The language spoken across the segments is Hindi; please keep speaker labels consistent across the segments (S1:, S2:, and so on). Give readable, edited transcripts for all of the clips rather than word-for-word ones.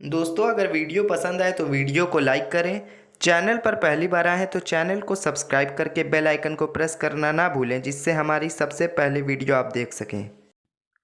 S1: दोस्तों अगर वीडियो पसंद आए तो वीडियो को लाइक करें। चैनल पर पहली बार आए हैं तो चैनल को सब्सक्राइब करके बेल आइकन को प्रेस करना ना भूलें, जिससे हमारी सबसे पहले वीडियो आप देख सकें।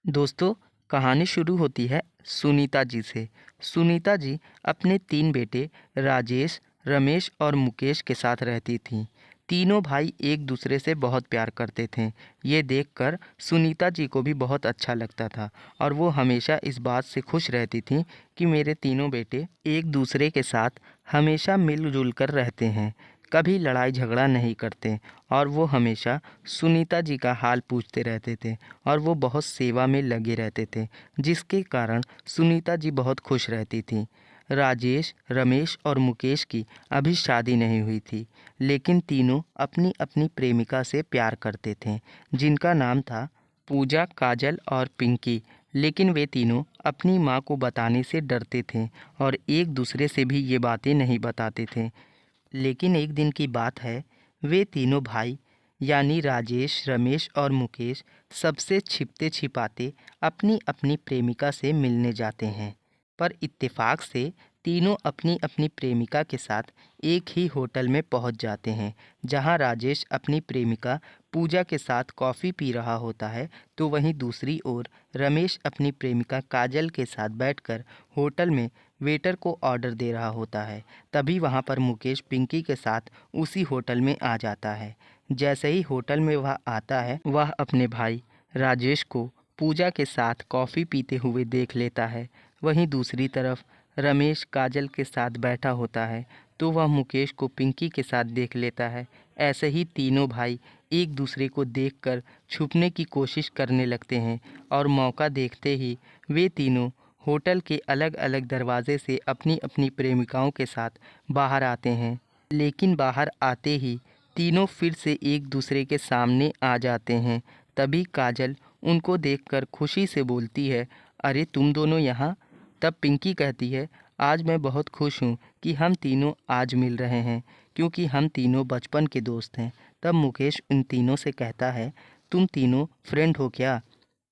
S2: दोस्तों, कहानी शुरू होती है सुनीता जी से। सुनीता जी अपने 3 बेटे राजेश, रमेश और मुकेश के साथ रहती थीं। तीनों भाई एक दूसरे से बहुत प्यार करते थे। ये देखकर सुनीता जी को भी बहुत अच्छा लगता था और वो हमेशा इस बात से खुश रहती थीं कि मेरे तीनों बेटे एक दूसरे के साथ हमेशा मिलजुल कर रहते हैं, कभी लड़ाई झगड़ा नहीं करते। और वो हमेशा सुनीता जी का हाल पूछते रहते थे और वो बहुत सेवा में लगे रहते थे, जिसके कारण सुनीता जी बहुत खुश रहती थीं। राजेश, रमेश और मुकेश की अभी शादी नहीं हुई थी, लेकिन तीनों अपनी अपनी प्रेमिका से प्यार करते थे, जिनका नाम था पूजा, काजल और पिंकी। लेकिन वे तीनों अपनी माँ को बताने से डरते थे और एक दूसरे से भी ये बातें नहीं बताते थे। लेकिन एक दिन की बात है, वे तीनों भाई यानी राजेश, रमेश और मुकेश सबसे छिपते छिपाते अपनी अपनी प्रेमिका से मिलने जाते हैं। पर इत्तेफाक से तीनों अपनी अपनी प्रेमिका के साथ एक ही होटल में पहुंच जाते हैं। जहां राजेश अपनी प्रेमिका पूजा के साथ कॉफ़ी पी रहा होता है, तो वहीं दूसरी ओर रमेश अपनी प्रेमिका काजल के साथ बैठकर होटल में वेटर को ऑर्डर दे रहा होता है। तभी वहाँ पर मुकेश पिंकी के साथ उसी होटल में आ जाता है। जैसे ही होटल में वह आता है, वह अपने भाई राजेश को पूजा के साथ कॉफ़ी पीते हुए देख लेता है। वहीं दूसरी तरफ रमेश काजल के साथ बैठा होता है, तो वह मुकेश को पिंकी के साथ देख लेता है। ऐसे ही तीनों भाई एक दूसरे को देखकर छुपने की कोशिश करने लगते हैं और मौका देखते ही वे तीनों होटल के अलग अलग दरवाजे से अपनी अपनी प्रेमिकाओं के साथ बाहर आते हैं। लेकिन बाहर आते ही तीनों फिर से एक दूसरे के सामने आ जाते हैं। तभी काजल उनको देखकर खुशी से बोलती है, अरे तुम दोनों यहाँ। तब पिंकी कहती है, आज मैं बहुत खुश हूँ कि हम तीनों आज मिल रहे हैं, क्योंकि हम तीनों बचपन के दोस्त हैं। तब मुकेश उन तीनों से कहता है, तुम तीनों फ्रेंड हो क्या?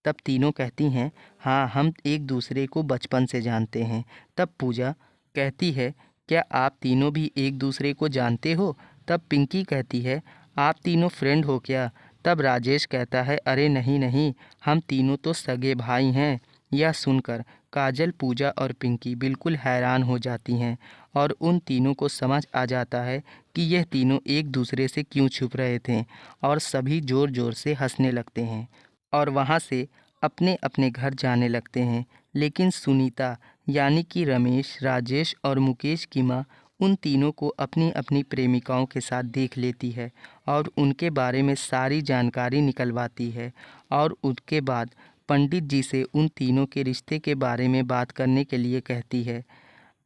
S2: तब तीनों कहती हैं, हाँ, हम एक दूसरे को बचपन से जानते हैं। तब पूजा कहती है, क्या आप तीनों भी एक दूसरे को जानते हो? तब पिंकी कहती है, आप तीनों फ्रेंड हो क्या? तब राजेश कहता है, अरे नहीं नहीं, हम तीनों तो सगे भाई हैं। यह सुनकर काजल, पूजा और पिंकी बिल्कुल हैरान हो जाती हैं और उन तीनों को समझ आ जाता है कि यह तीनों एक दूसरे से क्यों छुप रहे थे, और सभी ज़ोर ज़ोर से हंसने लगते हैं और वहाँ से अपने अपने घर जाने लगते हैं। लेकिन सुनीता यानी कि रमेश, राजेश और मुकेश की माँ उन तीनों को अपनी अपनी प्रेमिकाओं के साथ देख लेती है और उनके बारे में सारी जानकारी निकलवाती है और उसके बाद पंडित जी से उन तीनों के रिश्ते के बारे में बात करने के लिए कहती है।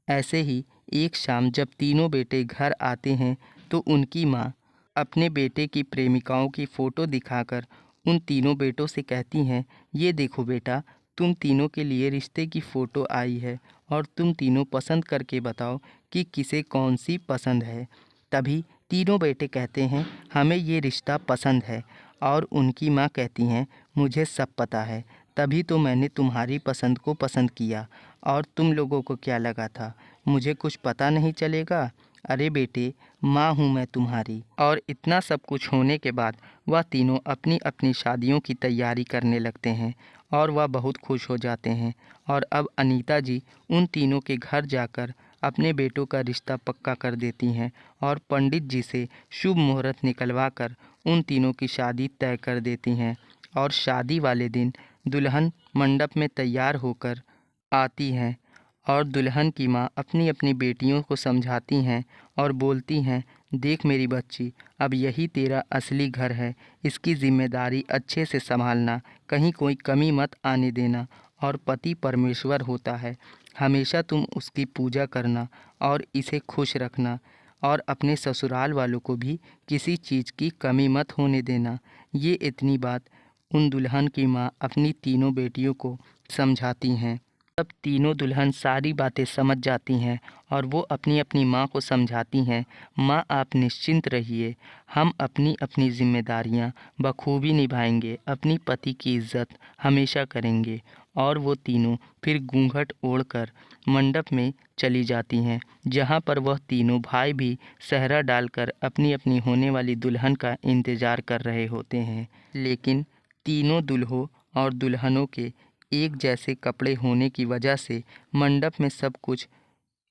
S2: ऐसे ही एक शाम जब तीनों बेटे घर आते हैं, तो उनकी माँ अपने बेटे की प्रेमिकाओं की फ़ोटो दिखाकर उन तीनों बेटों से कहती हैं, ये देखो बेटा, तुम तीनों के लिए रिश्ते की फ़ोटो आई है और तुम तीनों पसंद करके बताओ कि किसे कौन सी पसंद है। तभी तीनों बेटे कहते हैं, हमें ये रिश्ता पसंद है। और उनकी माँ कहती हैं, मुझे सब पता है, तभी तो मैंने तुम्हारी पसंद को पसंद किया। और तुम लोगों को क्या लगा था, मुझे कुछ पता नहीं चलेगा? अरे बेटे, माँ हूँ मैं तुम्हारी। और इतना सब कुछ होने के बाद वह तीनों अपनी अपनी शादियों की तैयारी करने लगते हैं और वह बहुत खुश हो जाते हैं। और अब अनीता जी उन तीनों के घर जाकर अपने बेटों का रिश्ता पक्का कर देती हैं और पंडित जी से शुभ मुहूर्त निकलवा कर उन तीनों की शादी तय कर देती हैं। और शादी वाले दिन दुल्हन मंडप में तैयार होकर आती हैं और दुल्हन की माँ अपनी अपनी बेटियों को समझाती हैं और बोलती हैं, देख मेरी बच्ची, अब यही तेरा असली घर है, इसकी जिम्मेदारी अच्छे से संभालना, कहीं कोई कमी मत आने देना। और पति परमेश्वर होता है, हमेशा तुम उसकी पूजा करना और इसे खुश रखना और अपने ससुराल वालों को भी किसी चीज़ की कमी मत होने देना। ये इतनी बात उन दुल्हन की माँ अपनी तीनों बेटियों को समझाती हैं। तब तीनों दुल्हन सारी बातें समझ जाती हैं और वो अपनी अपनी माँ को समझाती हैं, माँ आप निश्चिंत रहिए, हम अपनी अपनी जिम्मेदारियाँ बखूबी निभाएंगे, अपनी पति की इज्जत हमेशा करेंगे और वो तीनों फिर घूंघट ओढ़कर मंडप में चली जाती हैं, जहाँ पर वह तीनों भाई भी सेहरा डालकर अपनी अपनी होने वाली दुल्हन का इंतज़ार कर रहे होते हैं। लेकिन तीनों दूल्हों और दुल्हनों के एक जैसे कपड़े होने की वजह से मंडप में सब कुछ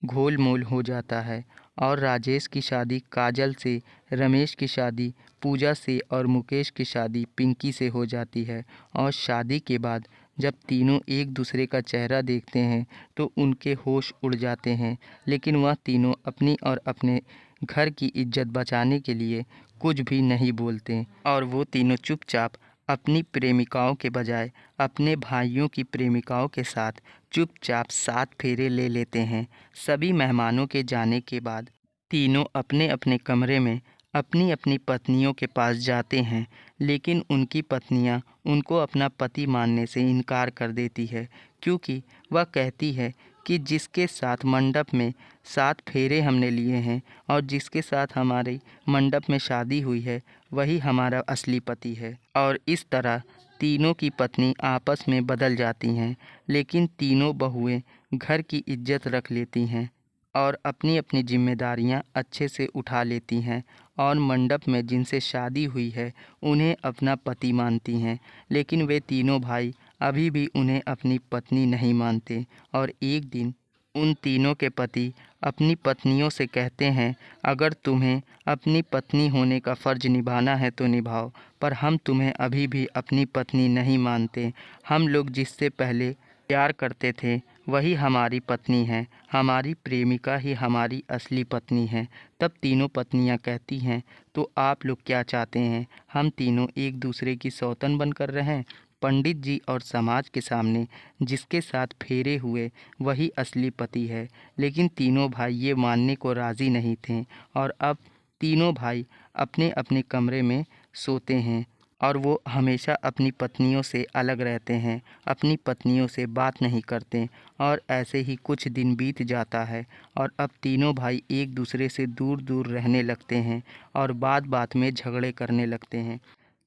S2: घोल मोल हो जाता है और राजेश की शादी काजल से, रमेश की शादी पूजा से और मुकेश की शादी पिंकी से हो जाती है। और शादी के बाद जब तीनों एक दूसरे का चेहरा देखते हैं तो उनके होश उड़ जाते हैं, लेकिन वह तीनों अपनी और अपने घर की इज्जत बचाने के लिए कुछ भी नहीं बोलते और वो तीनों चुपचाप अपनी प्रेमिकाओं के बजाय अपने भाइयों की प्रेमिकाओं के साथ चुपचाप 7 फेरे ले लेते हैं। सभी मेहमानों के जाने के बाद तीनों अपने अपने कमरे में अपनी अपनी पत्नियों के पास जाते हैं, लेकिन उनकी पत्नियां उनको अपना पति मानने से इनकार कर देती है, क्योंकि वह कहती है कि जिसके साथ मंडप में 7 फेरे हमने लिए हैं और जिसके साथ हमारी मंडप में शादी हुई है वही हमारा असली पति है। और इस तरह तीनों की पत्नी आपस में बदल जाती हैं, लेकिन तीनों बहुएं घर की इज्जत रख लेती हैं और अपनी अपनी जिम्मेदारियां अच्छे से उठा लेती हैं और मंडप में जिनसे शादी हुई है उन्हें अपना पति मानती हैं। लेकिन वे तीनों भाई अभी भी उन्हें अपनी पत्नी नहीं मानते और एक दिन उन तीनों के पति अपनी पत्नियों से कहते हैं, अगर तुम्हें अपनी पत्नी होने का फ़र्ज़ निभाना है तो निभाओ, पर हम तुम्हें अभी भी अपनी पत्नी नहीं मानते। हम लोग जिससे पहले प्यार करते थे वही हमारी पत्नी है, हमारी प्रेमिका ही हमारी असली पत्नी है। तब तीनों पत्नियां कहती हैं, तो आप लोग क्या चाहते हैं? हम तीनों एक दूसरे की सौतन बनकर रहें? पंडित जी और समाज के सामने जिसके साथ फेरे हुए वही असली पति है। लेकिन तीनों भाई ये मानने को राज़ी नहीं थे और अब तीनों भाई अपने अपने कमरे में सोते हैं और वो हमेशा अपनी पत्नियों से अलग रहते हैं, अपनी पत्नियों से बात नहीं करते। और ऐसे ही कुछ दिन बीत जाता है और अब तीनों भाई एक दूसरे से दूर दूर रहने लगते हैं और बात बात में झगड़े करने लगते हैं।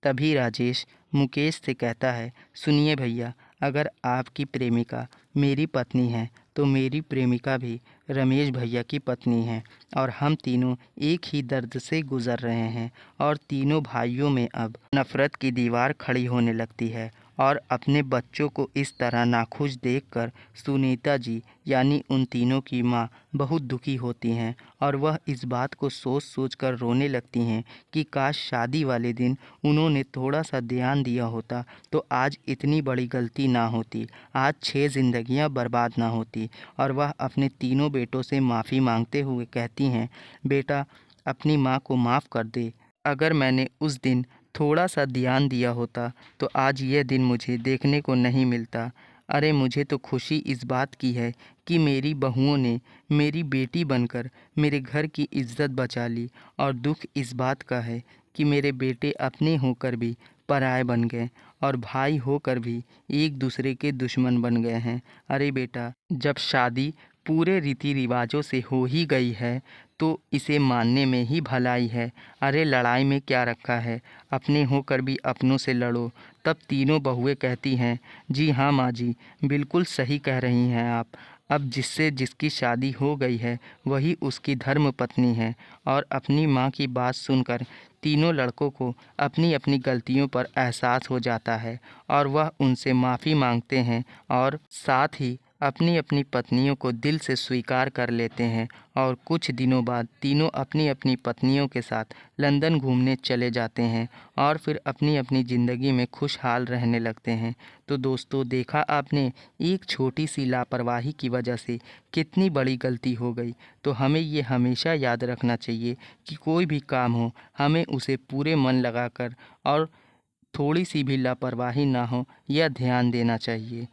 S2: तभी राजेश मुकेश से कहता है, सुनिए भैया, अगर आपकी प्रेमिका मेरी पत्नी है तो मेरी प्रेमिका भी रमेश भैया की पत्नी है और हम तीनों एक ही दर्द से गुज़र रहे हैं। और तीनों भाइयों में अब नफ़रत की दीवार खड़ी होने लगती है और अपने बच्चों को इस तरह नाखुश देखकर सुनीता जी यानी उन तीनों की माँ बहुत दुखी होती हैं और वह इस बात को सोच सोच कर रोने लगती हैं कि काश शादी वाले दिन उन्होंने थोड़ा सा ध्यान दिया होता तो आज इतनी बड़ी गलती ना होती, आज 6 ज़िंदगियां बर्बाद ना होती। और वह अपने तीनों बेटों से माफ़ी मांगते हुए कहती हैं, बेटा अपनी माँ को माफ़ कर दे, अगर मैंने उस दिन थोड़ा सा ध्यान दिया होता तो आज ये दिन मुझे देखने को नहीं मिलता। अरे मुझे तो खुशी इस बात की है कि मेरी बहुओं ने मेरी बेटी बनकर मेरे घर की इज्जत बचा ली और दुख इस बात का है कि मेरे बेटे अपने होकर भी पराए बन गए और भाई होकर भी एक दूसरे के दुश्मन बन गए हैं। अरे बेटा, जब शादी पूरे रीति रिवाजों से हो ही गई है तो इसे मानने में ही भलाई है। अरे लड़ाई में क्या रखा है, अपने होकर भी अपनों से लड़ो। तब तीनों बहुएं कहती हैं, जी हाँ माँ जी, बिल्कुल सही कह रही हैं आप। अब जिससे जिसकी शादी हो गई है वही उसकी धर्म पत्नी है। और अपनी माँ की बात सुनकर तीनों लड़कों को अपनी अपनी गलतियों पर एहसास हो जाता है और वह उनसे माफ़ी मांगते हैं और साथ ही अपनी अपनी पत्नियों को दिल से स्वीकार कर लेते हैं। और कुछ दिनों बाद तीनों अपनी अपनी पत्नियों के साथ लंदन घूमने चले जाते हैं और फिर अपनी अपनी ज़िंदगी में खुशहाल रहने लगते हैं। तो दोस्तों, देखा आपने, एक छोटी सी लापरवाही की वजह से कितनी बड़ी गलती हो गई। तो हमें ये हमेशा याद रखना चाहिए कि कोई भी काम हो हमें उसे पूरे मन लगाकर और थोड़ी सी भी लापरवाही ना हो यह ध्यान देना चाहिए।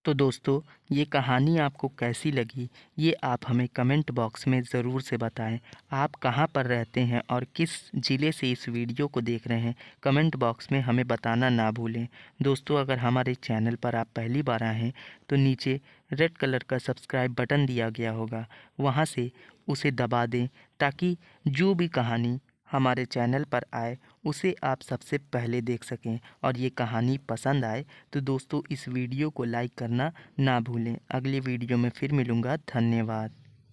S2: तो दोस्तों, ये कहानी आपको कैसी लगी ये आप हमें कमेंट बॉक्स में ज़रूर से बताएं। आप कहाँ पर रहते हैं और किस ज़िले से इस वीडियो को देख रहे हैं, कमेंट बॉक्स में हमें बताना ना भूलें। दोस्तों, अगर हमारे चैनल पर आप पहली बार आए हैं तो नीचे रेड कलर का सब्सक्राइब बटन दिया गया होगा, वहाँ से उसे दबा दें ताकि जो भी कहानी हमारे चैनल पर आए उसे आप सबसे पहले देख सकें और ये कहानी पसंद आए तो दोस्तों इस वीडियो को लाइक करना ना भूलें। अगली वीडियो में फिर मिलूँगा। धन्यवाद।